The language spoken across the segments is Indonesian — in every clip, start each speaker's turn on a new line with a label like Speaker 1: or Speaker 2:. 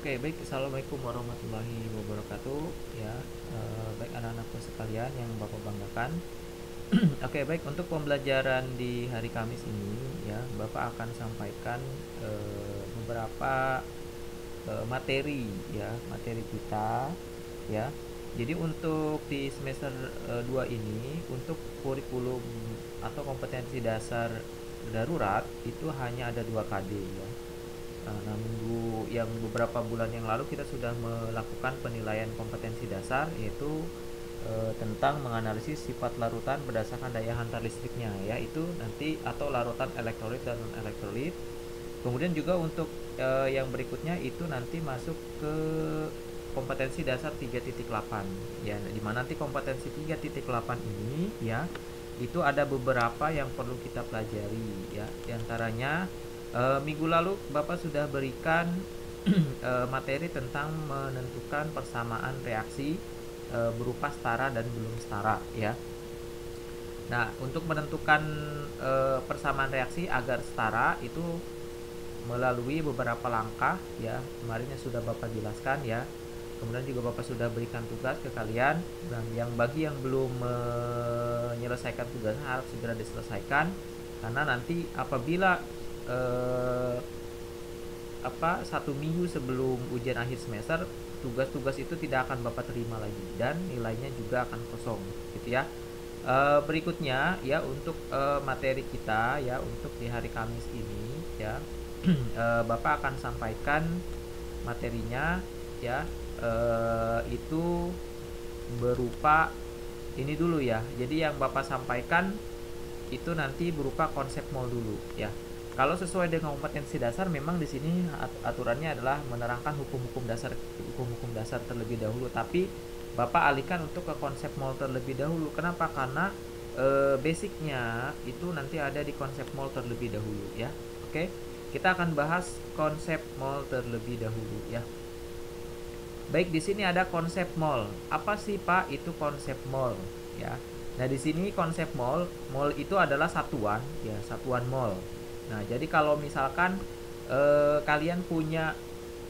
Speaker 1: Oke, baik. Assalamualaikum warahmatullahi wabarakatuh. Ya, baik anak-anakku sekalian yang Bapak banggakan. Oke, baik. Untuk pembelajaran di hari Kamis ini, ya, Bapak akan sampaikan beberapa materi, ya, materi kita, ya. Jadi untuk di semester 2 ini, untuk kurikulum atau kompetensi dasar darurat itu hanya ada 2 KD, ya. Nah, minggu yang beberapa bulan yang lalu kita sudah melakukan penilaian kompetensi dasar, yaitu tentang menganalisis sifat larutan berdasarkan daya hantar listriknya, yaitu nanti atau larutan elektrolit dan non elektrolit. Kemudian juga untuk yang berikutnya itu nanti masuk ke kompetensi dasar 3.8, ya, di mana nanti kompetensi 3.8 ini, ya, itu ada beberapa yang perlu kita pelajari, ya. Diantaranya minggu lalu Bapak sudah berikan materi tentang menentukan persamaan reaksi berupa setara dan belum setara, ya. Nah, untuk menentukan persamaan reaksi agar setara itu melalui beberapa langkah, ya. Kemarin sudah Bapak jelaskan, ya. Kemudian juga Bapak sudah berikan tugas ke kalian, dan bagi yang belum menyelesaikan tugasnya harus segera diselesaikan, karena nanti apabila satu minggu sebelum ujian akhir semester, tugas-tugas itu tidak akan Bapak terima lagi dan nilainya juga akan kosong, gitu ya. Berikutnya, ya, untuk materi kita, ya, untuk di hari Kamis ini, ya, Bapak akan sampaikan materinya, ya, itu berupa ini dulu, ya. Jadi yang Bapak sampaikan itu nanti berupa konsep mol dulu, ya. Kalau sesuai dengan kompetensi dasar, memang di sini aturannya adalah menerangkan hukum-hukum dasar terlebih dahulu, tapi Bapak alihkan untuk ke konsep mol terlebih dahulu. Kenapa? Karena basicnya itu nanti ada di konsep mol terlebih dahulu, ya. Oke, kita akan bahas konsep mol terlebih dahulu, ya. Baik, di sini ada konsep mol. Apa sih, Pak, itu konsep mol, ya? Nah, di sini konsep mol itu adalah satuan, ya, satuan mol. Nah, jadi kalau misalkan kalian punya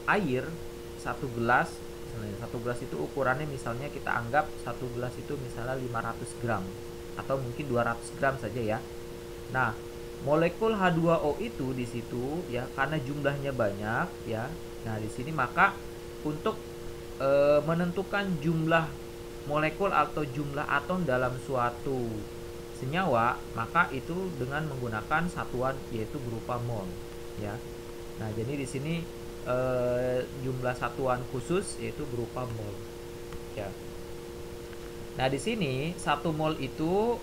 Speaker 1: air satu gelas, misalnya satu gelas itu ukurannya, misalnya kita anggap satu gelas itu misalnya 500 gram atau mungkin 200 gram saja, ya. Nah, molekul H2O itu di situ, ya, karena jumlahnya banyak, ya. Nah, di sini maka untuk menentukan jumlah molekul atau jumlah atom dalam suatu senyawa, maka itu dengan menggunakan satuan yaitu berupa mol, ya. Nah, jadi di sini jumlah satuan khusus yaitu berupa mol, ya. Nah, di sini 1 mol itu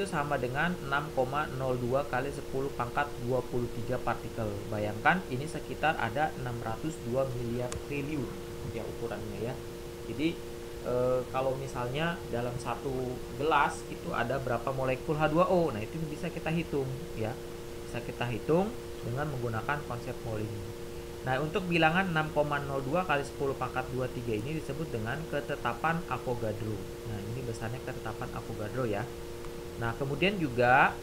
Speaker 1: sama dengan 6,02 kali 10 pangkat 23 partikel. Bayangkan ini sekitar ada 602 miliar triliun, ya, ukurannya, ya. Jadi kalau misalnya dalam satu gelas itu ada berapa molekul H2O, nah itu bisa kita hitung, ya. Bisa kita hitung dengan menggunakan konsep mol ini. Nah, untuk bilangan 6,02 kali 10 pangkat 23 ini disebut dengan ketetapan Avogadro. Nah, ini besarnya ketetapan Avogadro, ya. Nah, kemudian juga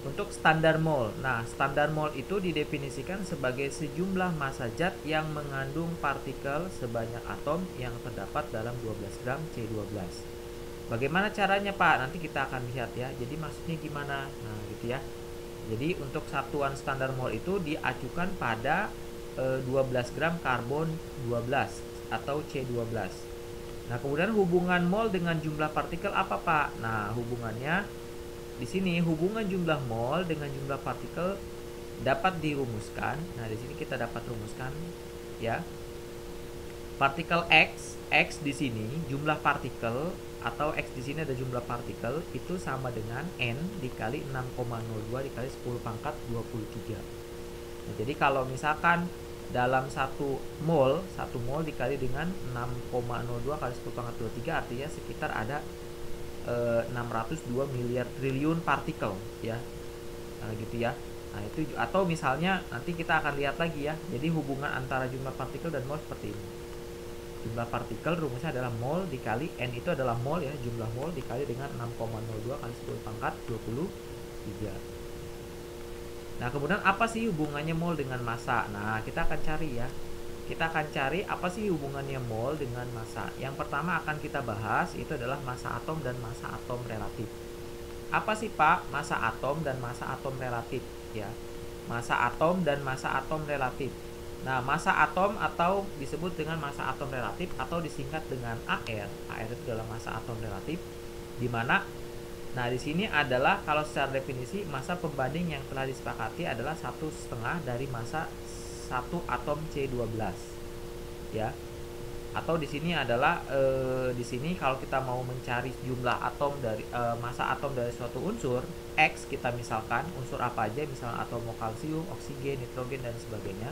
Speaker 1: untuk standar mol. Nah, standar mol itu didefinisikan sebagai sejumlah massa zat yang mengandung partikel sebanyak atom yang terdapat dalam 12 gram C12. Bagaimana caranya, Pak? Nanti kita akan lihat, ya. Jadi maksudnya gimana? Nah, gitu, ya. Jadi untuk satuan standar mol itu diacukan pada 12 gram karbon 12 atau C12. Nah, kemudian hubungan mol dengan jumlah partikel apa, Pak? Nah, hubungannya di sini hubungan jumlah mol dengan jumlah partikel dapat dirumuskan. Nah, di sini kita dapat rumuskan, ya. Partikel X di sini jumlah partikel, atau X di sini ada jumlah partikel, itu sama dengan N dikali 6,02 dikali 10 pangkat 23. Nah, jadi kalau misalkan dalam 1 mol dikali dengan 6,02 kali 10 pangkat 23, artinya sekitar ada 602 miliar triliun partikel, ya. Nah, gitu, ya. Nah, itu, atau misalnya nanti kita akan lihat lagi, ya. Jadi hubungan antara jumlah partikel dan mol seperti ini. Jumlah partikel rumusnya adalah mol dikali N, itu adalah mol, ya, jumlah mol dikali dengan 6,02 kali 10 pangkat 23. Nah, kemudian apa sih hubungannya mol dengan massa? Nah, kita akan cari, ya. kita akan cari apa sih hubungannya mol dengan massa. Yang pertama akan kita bahas itu adalah massa atom dan massa atom relatif. Apa sih Pak massa atom dan massa atom relatif ya? Massa atom dan massa atom relatif. Nah, massa atom atau disebut dengan massa atom relatif atau disingkat dengan AR. AR itu adalah massa atom relatif, di mana nah di sini adalah kalau secara definisi massa pembanding yang telah disepakati adalah 1/2 dari massa satu atom C12 ya. Atau di sini adalah di sini kalau kita mau mencari jumlah atom dari massa atom dari suatu unsur X, kita misalkan unsur apa aja, misalnya atom kalsium, oksigen, nitrogen dan sebagainya.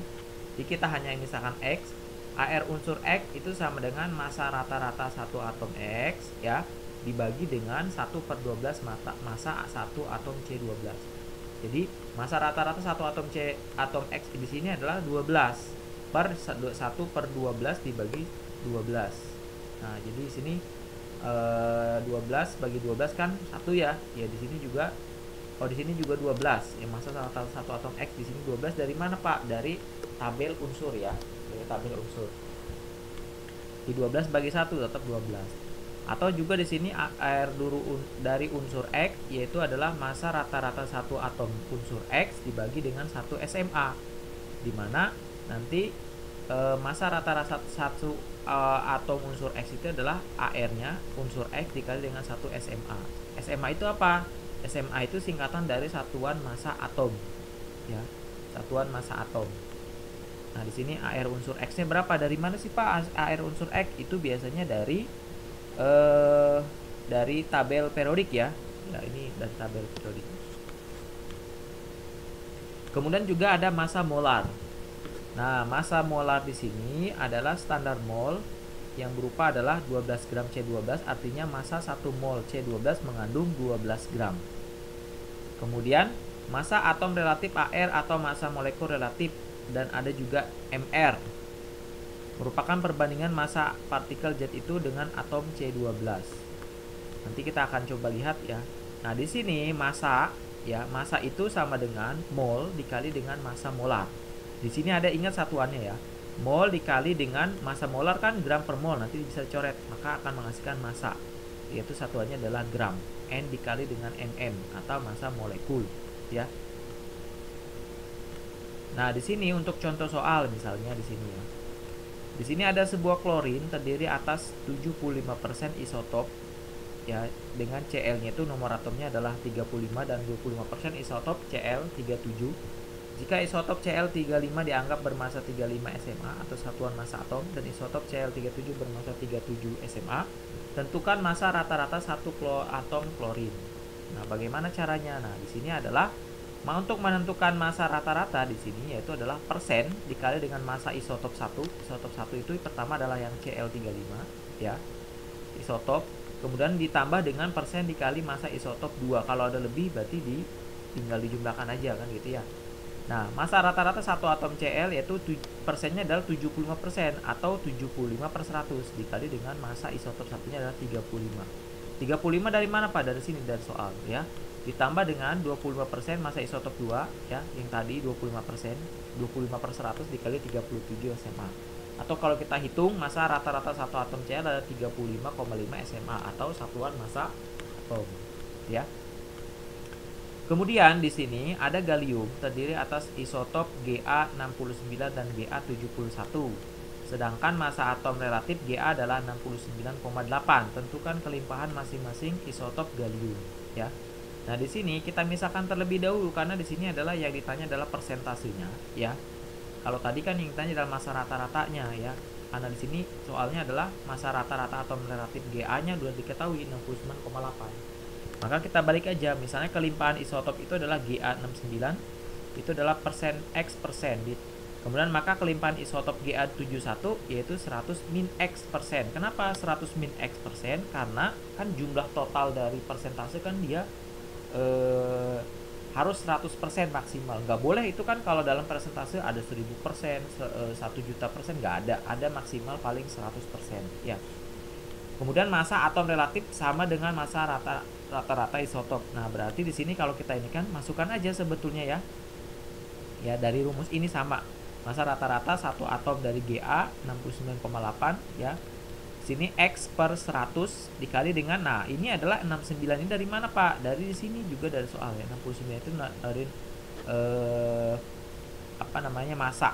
Speaker 1: Jadi kita hanya misalkan X, AR unsur X itu sama dengan massa rata-rata satu atom X ya, dibagi dengan 1/12 massa satu atom C12. Jadi massa rata-rata satu atom atom X di sini adalah 12 per 1/12 dibagi 12. Nah, jadi di sini 12 bagi 12 kan 1 ya. Ya di sini juga di sini juga 12. Ya massa satu atom X di sini 12 dari mana, Pak? Dari tabel unsur ya. Dari tabel unsur. Di 12 bagi 1 tetap 12. Atau juga di sini AR dari unsur X yaitu adalah massa rata-rata satu atom unsur X dibagi dengan 1 SMA. Di mana nanti massa rata-rata satu atom unsur X itu adalah AR-nya unsur X dikali dengan 1 SMA. SMA itu apa? SMA itu singkatan dari satuan massa atom. Ya, satuan massa atom. Nah, di sini AR unsur X-nya berapa? Dari mana sih, Pak? AR unsur X itu biasanya dari tabel periodik ya. Ya, ini dari tabel periodik. Kemudian juga ada massa molar. Nah, massa molar di sini adalah standar mol yang berupa adalah 12 gram C12, artinya massa 1 mol C12 mengandung 12 gram. Kemudian, massa atom relatif AR atau massa molekul relatif, dan ada juga MR. Merupakan perbandingan massa partikel zat itu dengan atom C12. Nanti kita akan coba lihat ya. Nah, di sini massa ya, massa itu sama dengan mol dikali dengan massa molar. Di sini ada ingat satuannya ya. Mol dikali dengan massa molar kan gram per mol, nanti bisa coret, maka akan menghasilkan massa. Yaitu satuannya adalah gram. N dikali dengan mm atau massa molekul, ya. Nah, di sini untuk contoh soal misalnya di sini ya. Di sini ada sebuah klorin terdiri atas 75% isotop ya, dengan Cl-nya itu nomor atomnya adalah 35 dan 25% isotop Cl37. Jika isotop Cl35 dianggap bermassa 35 SMA atau satuan massa atom dan isotop Cl37 bermassa 37 SMA, tentukan massa rata-rata satu atom klorin. Nah, bagaimana caranya? Nah, di sini adalah untuk menentukan massa rata-rata di sini yaitu adalah persen dikali dengan massa isotop 1. Isotop 1 itu pertama adalah yang Cl35 ya. Isotop, kemudian ditambah dengan persen dikali massa isotop 2. Kalau ada lebih berarti tinggal dijumlahkan aja kan gitu ya. Nah, massa rata-rata satu atom Cl yaitu persennya adalah 75% atau 75/100 dikali dengan massa isotop satunya adalah 35. 35 dari mana, Pak? Dari sini, dari soal ya. Ditambah dengan 25% massa isotop 2 ya, yang tadi 25%, 25/100 dikali 37 SMA. Atau kalau kita hitung massa rata-rata satu atom Cl adalah 35,5 SMA atau satuan massa atom ya. Kemudian di sini ada gallium terdiri atas isotop Ga69 dan Ga71. Sedangkan massa atom relatif Ga adalah 69,8. Tentukan kelimpahan masing-masing isotop gallium ya. Nah, di sini kita misalkan terlebih dahulu karena di sini adalah yang ditanya adalah persentasenya ya. Kalau tadi kan yang ditanya adalah massa rata-ratanya ya. Karena di sini soalnya adalah massa rata-rata atom relatif Ga-nya sudah diketahui 69,8. Maka kita balik aja, misalnya kelimpahan isotop itu adalah Ga69, itu adalah persen X persen. Kemudian maka kelimpahan isotop Ga71 yaitu 100 min X persen. Kenapa 100 min X persen? Karena kan jumlah total dari persentase kan dia harus 100% maksimal. Nggak boleh itu kan kalau dalam persentase ada 1000%, 1.000.000%, nggak ada. Ada maksimal paling 100% ya. Kemudian massa atom relatif sama dengan massa rata-rata isotop. Nah, berarti di sini kalau kita ini kan masukkan aja sebetulnya ya. Ya, dari rumus ini sama. Masa rata-rata satu atom dari Ga 69,8 ya. Sini X per 100 dikali dengan, nah ini adalah 69 ini dari mana Pak? Dari sini juga dari soal ya. 69 itu dari apa namanya, masa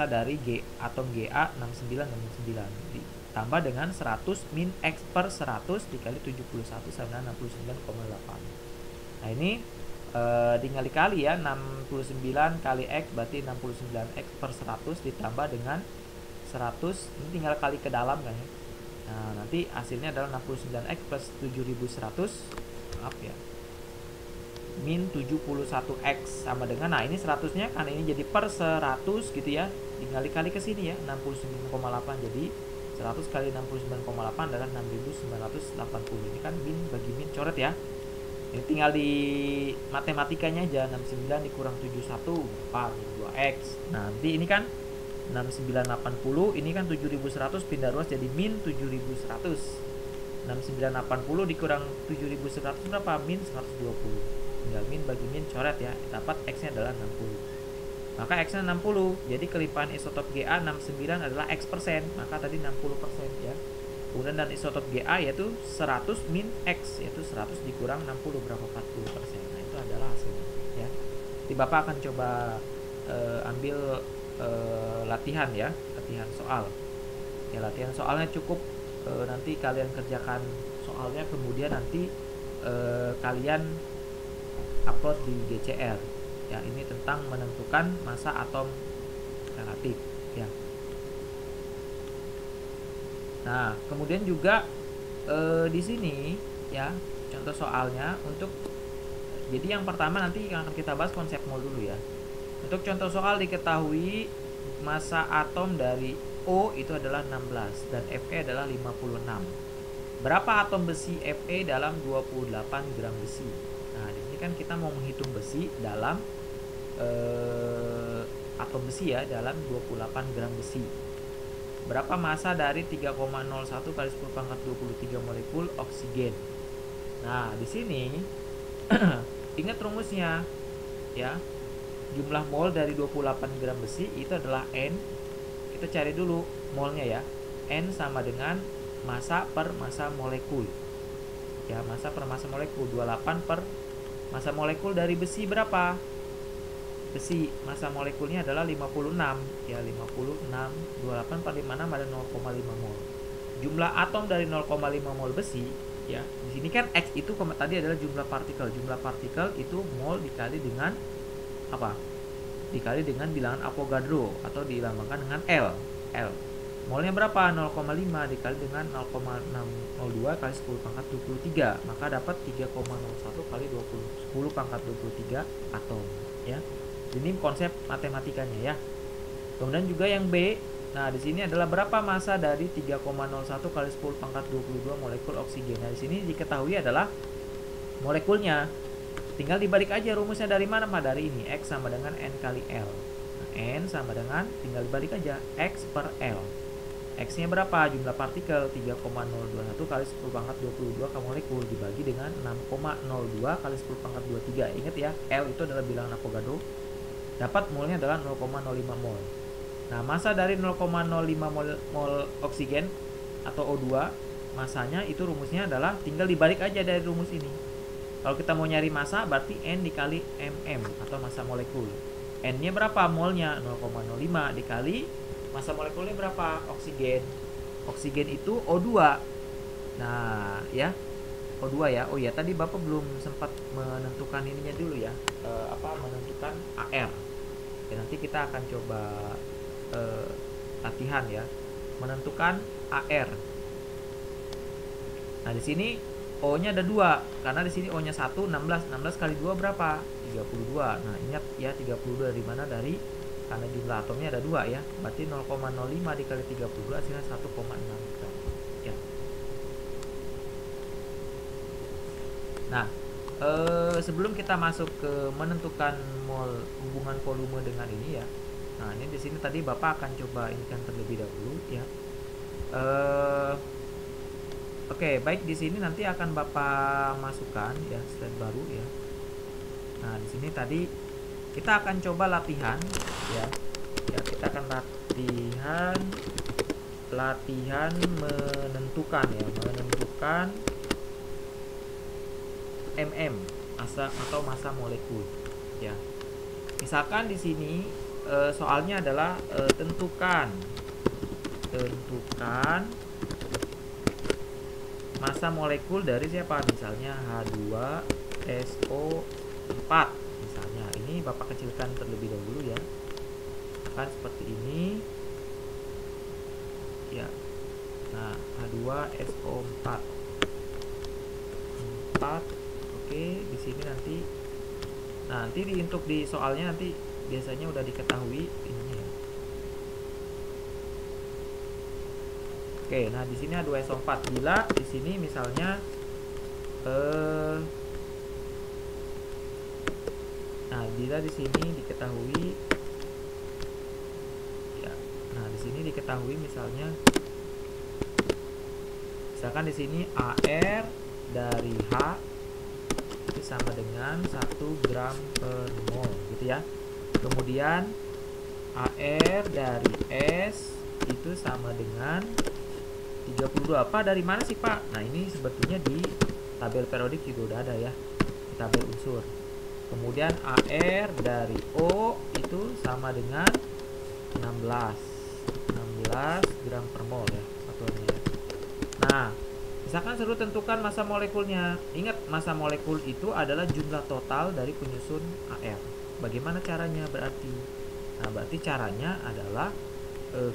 Speaker 1: dari atom Ga 69 ditambah dengan 100 min X per 100 dikali 71 sama dengan 69,8. Nah ini tinggal dikali ya, 69 kali X berarti 69 X per 100 ditambah dengan 100, ini tinggal kali ke dalam kan ya. Nah nanti hasilnya adalah 69 X plus 7100, maaf ya, min 71X sama dengan, nah ini 100 nya karena ini jadi per 100 gitu ya, tinggal dikali ke sini ya, 69,8, jadi 100 kali 69,8 adalah 6980. Ini kan min bagi min, coret ya. Ini tinggal di matematikanya aja, 69 dikurang 71 berapa? 2X. Nah, nanti ini kan 6980, ini kan 7100 pindah ruas jadi min 7100. 6980 dikurang 7100 berapa? Min 120. Tinggal min bagi min, coret ya. Dapat X-nya adalah 60. Maka X-nya 60. Jadi kelimpahan isotop Ga 69 adalah X persen. Maka tadi 60% ya. Kemudian dan isotop Ga yaitu 100 min X, yaitu 100 dikurang 60 berapa? 40%. Nah, itu adalah hasilnya ya. Jadi Bapak akan coba ambil latihan ya, latihan soal. Ya, latihan soalnya cukup nanti kalian kerjakan soalnya, kemudian nanti kalian upload di GCR. Ya, ini tentang menentukan massa atom relatif ya. Nah, kemudian juga di sini ya contoh soalnya untuk, jadi yang pertama nanti yang akan kita bahas konsep mol dulu ya. Untuk contoh soal diketahui massa atom dari O itu adalah 16 dan Fe adalah 56. Berapa atom besi Fe dalam 28 gram besi? Nah, di sini kan kita mau menghitung besi dalam atom besi ya, dalam 28 gram besi. Berapa massa dari 3,01 kali 10 pangkat 23 molekul oksigen? Nah, di sini ingat rumusnya ya. Jumlah mol dari 28 gram besi itu adalah N. Kita cari dulu molnya ya. N sama dengan massa per massa molekul. Ya, massa per massa molekul 28 per massa molekul dari besi berapa? Besi massa molekulnya adalah 56 ya, 56. 28 per 56 ada 0,5 mol. Jumlah atom dari 0,5 mol besi ya. Di sini kan X itu tadi adalah jumlah partikel. Jumlah partikel itu mol dikali dengan apa? Dikali dengan bilangan Avogadro atau dilambangkan dengan L. Molnya berapa? 0,5 dikali dengan 0,602 kali 10 pangkat 23. Maka dapat 3,01 kali 10 pangkat 23 atom ya. Ini konsep matematikanya ya. Kemudian juga yang B. Nah, di sini adalah berapa massa dari 3,01 kali 10 pangkat 22 molekul oksigen. Nah, di sini diketahui adalah molekulnya. Tinggal dibalik aja rumusnya dari mana Pak? Dari ini, X sama dengan N kali L. Nah, N sama dengan, tinggal dibalik aja, X per L. X nya berapa? Jumlah partikel 3,021 kali 10 pangkat 22 ke molekul dibagi dengan 6,02 kali 10 pangkat 23. Ingat ya, L itu adalah bilangan Avogadro. Dapat molnya adalah 0,05 mol. Nah, massa dari 0,05 mol oksigen atau O2, massanya itu rumusnya adalah tinggal dibalik aja dari rumus ini. Kalau kita mau nyari massa berarti N dikali mm atau massa molekul. N-nya berapa? Molnya 0,05 dikali massa molekulnya berapa? Oksigen. Oksigen itu O2. Nah, ya. O2 ya. Oh ya, tadi Bapak belum sempat menentukan ininya dulu ya. Menentukan AR. Ya, nanti kita akan coba latihan ya. Menentukan AR. Nah, di sini O-nya ada 2, karena di sini O-nya 1, 16. 16 kali 2 berapa? 32. Nah, ingat ya, 32 dari mana? Dari, karena jumlah atomnya ada 2 ya. Berarti 0,05 dikali 32 hasilnya 1,6 gram. Ya. Nah, sebelum kita masuk ke menentukan mol hubungan volume dengan ini ya. Nah, ini di sini tadi Bapak akan coba ini kan terlebih dahulu ya. Oke, baik, di sini nanti akan Bapak masukkan ya slide baru ya. Nah, di sini tadi kita akan coba latihan ya. Ya, kita akan latihan menentukan ya, menentukan massa atau massa molekul ya. Misalkan di sini soalnya adalah tentukan massa molekul dari siapa? Misalnya H2SO4 misalnya. Ini Bapak kecilkan terlebih dahulu ya. Akan seperti ini. Ya. Nah, H2SO4. 4. Oke, di sini nanti. Nah, nanti untuk di soalnya nanti biasanya udah diketahui ininya ya. Oke, nah di sini H2SO4. Bila di sini misalnya nah, bila di sini diketahui ya. Nah, di sini diketahui misalnya misalkan di sini AR dari H itu sama dengan 1 gram per mol gitu ya. Kemudian AR dari S itu sama dengan 32. Apa dari mana sih Pak? Nah, ini sebetulnya di tabel periodik juga udah ada ya, di tabel unsur. Kemudian AR dari O itu sama dengan 16 gram per mol ya satuannya. Nah, misalkan suruh tentukan massa molekulnya. Ingat, massa molekul itu adalah jumlah total dari penyusun AR. Bagaimana caranya berarti? Nah, berarti caranya adalah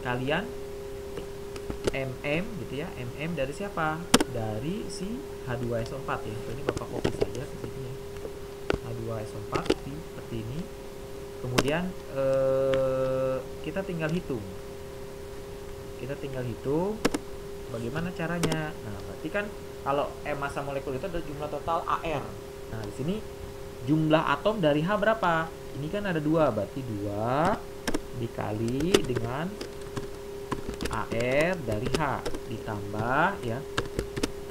Speaker 1: kalian gitu ya. Dari siapa? Dari si H2SO4 ya. Ini Bapak copy saja ke sini ya. H2SO4 seperti ini. Kemudian kita tinggal hitung. Bagaimana caranya? Nah, berarti kan kalau massa molekul itu adalah jumlah total AR. Nah, di sini jumlah atom dari H berapa? Ini kan ada 2, berarti 2 dikali dengan AR dari H ditambah ya.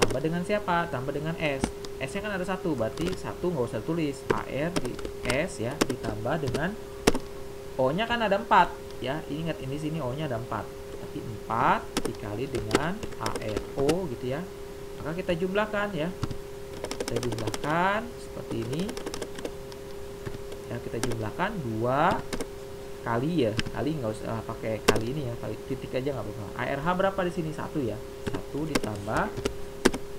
Speaker 1: Tambah dengan siapa? Tambah dengan S. S-nya kan ada 1, berarti 1 nggak usah tulis. AR di S ya ditambah dengan O-nya kan ada 4 ya. Ingat ini sini O-nya ada 4. Tapi 4 dikali dengan ARO gitu ya. Maka kita jumlahkan ya. Kita jumlahkan seperti ini. Ya, kita jumlahkan 2 kali ya. Kali nggak usah pakai kali ini ya. Kali titik aja nggak apa-apa. ARH berapa di sini? 1 ya. 1 ditambah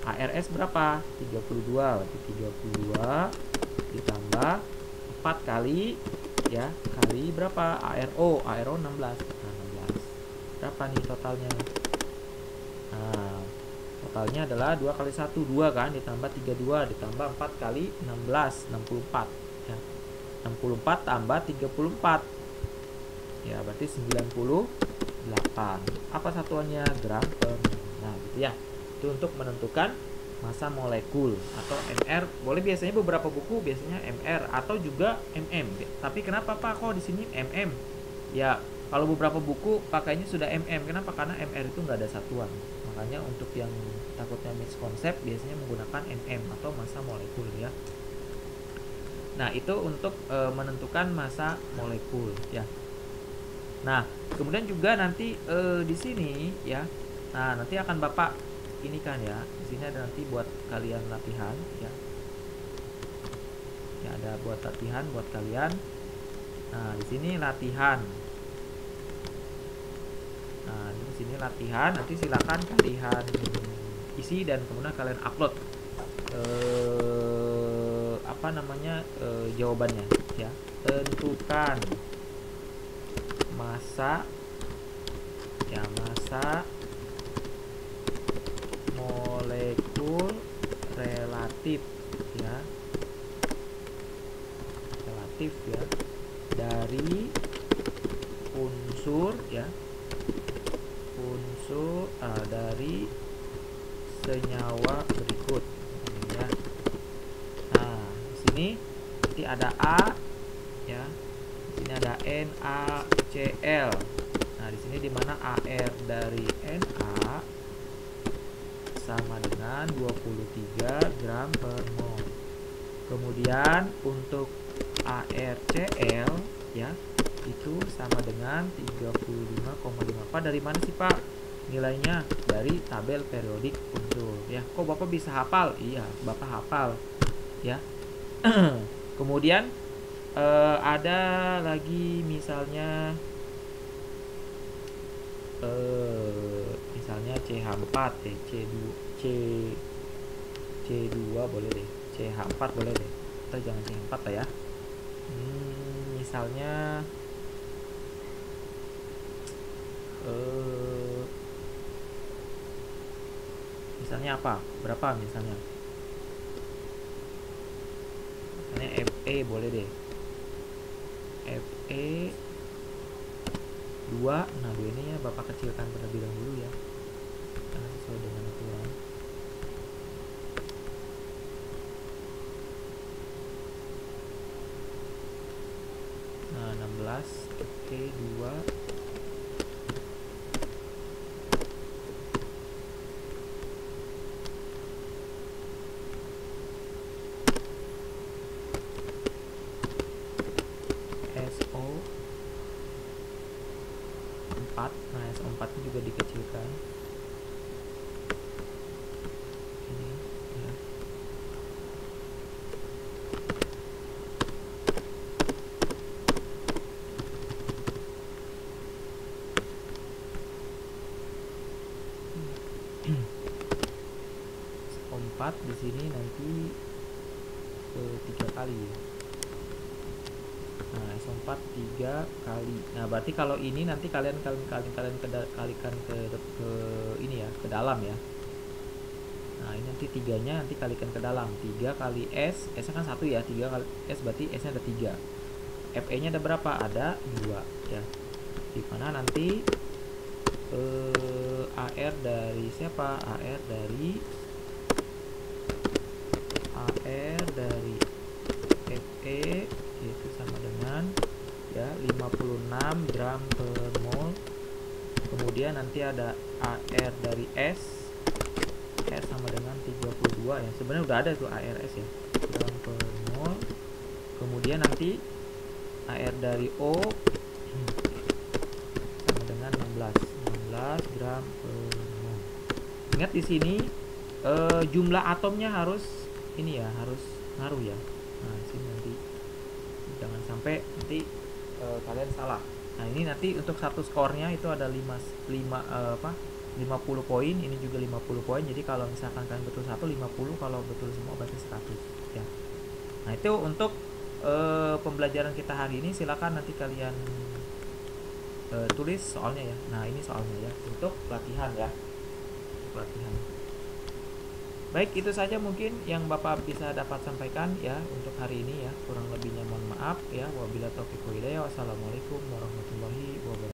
Speaker 1: ARS berapa? 32. Berarti 32 ditambah 4 kali ya. Kali berapa? ARO 16. Nah, 16. Berapa nih totalnya? Nah, totalnya adalah 2 kali 1 2 kan, ditambah 32 ditambah 4 kali 16 64 ya. 64 tambah 34 ya, berarti 98. Apa satuannya? Gram per mol. Nah, gitu ya. Itu untuk menentukan massa molekul atau MR. Boleh biasanya beberapa buku biasanya MR atau juga MM. Tapi kenapa Pak kok di sini MM? Ya, kalau beberapa buku pakainya sudah MM. Kenapa? Karena MR itu nggak ada satuan. Makanya untuk yang takutnya miskonsep biasanya menggunakan MM atau massa molekul ya. Nah, itu untuk menentukan massa molekul ya. Nah, kemudian juga nanti di sini ya. Nah, nanti akan Bapak ini kan ya. Di sini ada nanti buat kalian latihan ya. Ya, ada buat latihan buat kalian. Nah, di sini latihan. Nah, di sini latihan. Nanti silakan kalian isi dan kemudian kalian upload apa namanya jawabannya ya. Tentukan massa molekul relatif ya, dari unsur ya, dari senyawa berikut ya. Nah, di sini nanti ada A ya. Di sini ada NaCl. Nah, di sini dimana AR dari Na sama dengan 23 gram per mol. Kemudian untuk ArCl ya, itu sama dengan 35,5. Pak, dari mana sih Pak nilainya? Dari tabel periodik unsur ya. Kok Bapak bisa hafal? Iya, Bapak hafal ya. Kemudian ada lagi misalnya misalnya CH4 deh, C2 boleh deh, CH4 boleh deh, atau jangan CH4 lah ya. Misalnya misalnya apa? Berapa misalnya? Misalnya FE boleh deh. FE 2. Nah, 2 ini ya Bapak kecilkan terlebih dahulu ya. Karena sesuai dengan aturan. Nah, 16 FE 2 SO 4. Nah, SO4 juga dikecilkan. Ini ya. SO4 di sini nanti 3 kali ya. Nah, SO4 3 kali. Nah, berarti kalau ini nanti kalian kalikan ke ini ya, ke dalam ya. Nah, ini nanti 3-nya nanti kalikan ke dalam. 3 kali S, S-nya kan 1 ya. 3 kali S berarti S-nya ada 3. FE-nya ada berapa? Ada 2 ya. Di mana nanti AR dari siapa? AR dari FE itu sama dengan ya 56 gram per mol. Kemudian nanti ada AR dari S sama dengan 32 ya. Sebenarnya udah ada tuh ARS ya, gram per mol. Kemudian nanti AR dari O sama dengan 16 gram per mol. Ingat di sini jumlah atomnya harus ini ya, harus ngaruh ya. Nah, sini nanti jangan sampai nanti kalian salah. Nah, ini nanti untuk satu skornya itu ada 50 poin, ini juga 50 poin. Jadi kalau misalkan kalian betul 50, kalau betul semua berarti 100 ya. Nah, itu untuk pembelajaran kita hari ini. Silakan nanti kalian tulis soalnya ya. Nah, ini soalnya ya untuk latihan ya. Latihan. Baik, itu saja mungkin yang Bapak bisa dapat sampaikan ya untuk hari ini ya. Kurang lebihnya mohon maaf ya. Wabillahi taufiq wal hidayah. Wassalamualaikum warahmatullahi wabarakatuh.